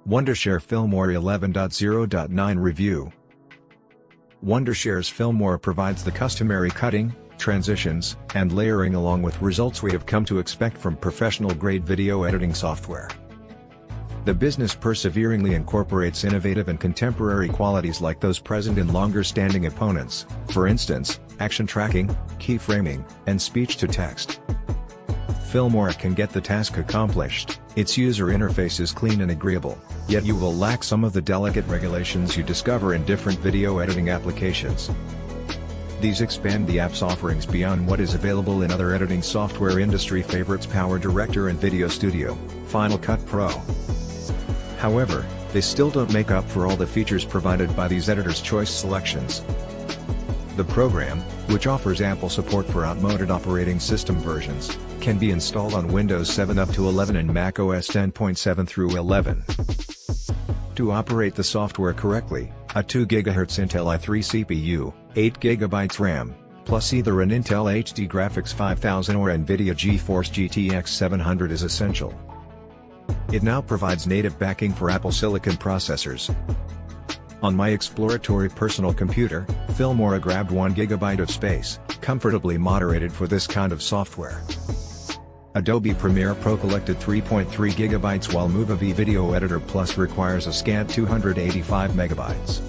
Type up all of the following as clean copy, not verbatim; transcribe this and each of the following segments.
Wondershare Filmora 11.0.9 Review. Wondershare's Filmora provides the customary cutting, transitions, and layering along with results we have come to expect from professional-grade video editing software. The business perseveringly incorporates innovative and contemporary qualities like those present in longer-standing opponents, for instance, action tracking, keyframing, and speech-to-text. Filmora can get the task accomplished. Its user interface is clean and agreeable, yet you will lack some of the delicate regulations you discover in different video editing applications. These expand the app's offerings beyond what is available in other editing software industry favorites Power Director and Video Studio, Final Cut Pro. However, they still don't make up for all the features provided by these editors' choice selections. The program, which offers ample support for outmoded operating system versions, can be installed on Windows 7 up to 11 and Mac OS 10.7 through 11. To operate the software correctly, a 2 GHz Intel i3 CPU, 8 GB RAM, plus either an Intel HD Graphics 5000 or NVIDIA GeForce GTX 700 is essential. It now provides native backing for Apple Silicon processors. On my exploratory personal computer, Filmora grabbed 1 GB of space, comfortably moderated for this kind of software. Adobe Premiere Pro collected 3.3 GB while Movie Video Editor Plus requires a scant 285 MB.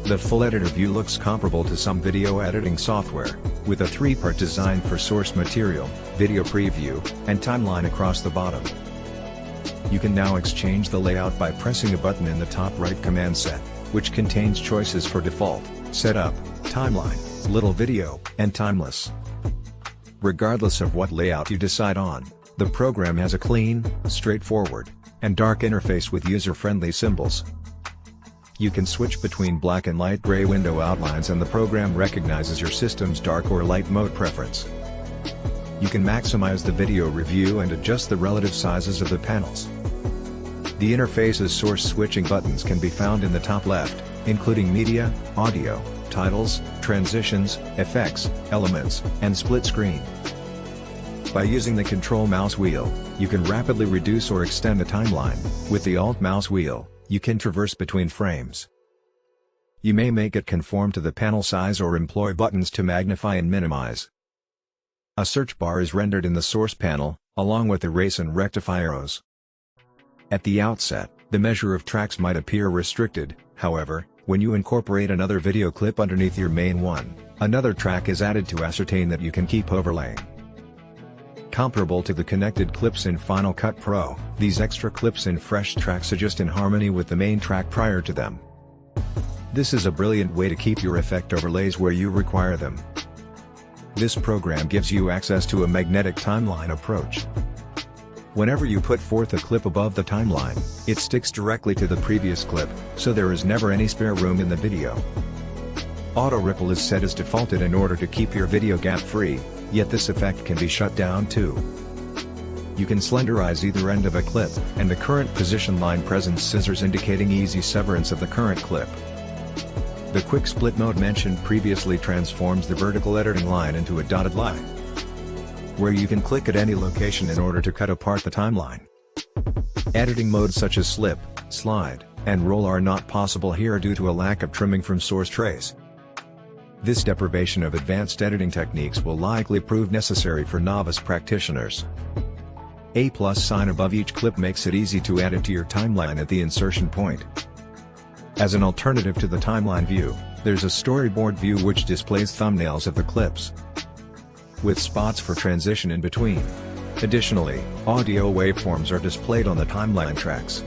The full editor view looks comparable to some video editing software, with a 3-part design for source material, video preview, and timeline across the bottom. You can now exchange the layout by pressing a button in the top right command set, which contains choices for default, setup, timeline, little video, and timeless. Regardless of what layout you decide on, the program has a clean, straightforward, and dark interface with user-friendly symbols. You can switch between black and light gray window outlines and the program recognizes your system's dark or light mode preference. You can maximize the video review and adjust the relative sizes of the panels. The interface's source switching buttons can be found in the top left, including media, audio, titles, transitions, effects, elements, and split screen. By using the control mouse wheel, you can rapidly reduce or extend the timeline. With the alt mouse wheel, you can traverse between frames. You may make it conform to the panel size or employ buttons to magnify and minimize. A search bar is rendered in the source panel, along with erase and rectify arrows. At the outset, the measure of tracks might appear restricted, however, when you incorporate another video clip underneath your main one, another track is added to ascertain that you can keep overlaying. Comparable to the connected clips in Final Cut Pro, these extra clips in fresh tracks adjust in harmony with the main track prior to them. This is a brilliant way to keep your effect overlays where you require them. This program gives you access to a magnetic timeline approach. Whenever you put forth a clip above the timeline, it sticks directly to the previous clip, so there is never any spare room in the video. Auto ripple is set as defaulted in order to keep your video gap-free, yet this effect can be shut down too. You can slenderize either end of a clip, and the current position line presents scissors indicating easy severance of the current clip. The quick split mode mentioned previously transforms the vertical editing line into a dotted line, where you can click at any location in order to cut apart the timeline. Editing modes such as slip, slide, and roll are not possible here due to a lack of trimming from source trace. This deprivation of advanced editing techniques will likely prove necessary for novice practitioners. A plus sign above each clip makes it easy to add it to your timeline at the insertion point. As an alternative to the timeline view, there's a storyboard view which displays thumbnails of the clips, with spots for transition in between. Additionally, audio waveforms are displayed on the timeline tracks.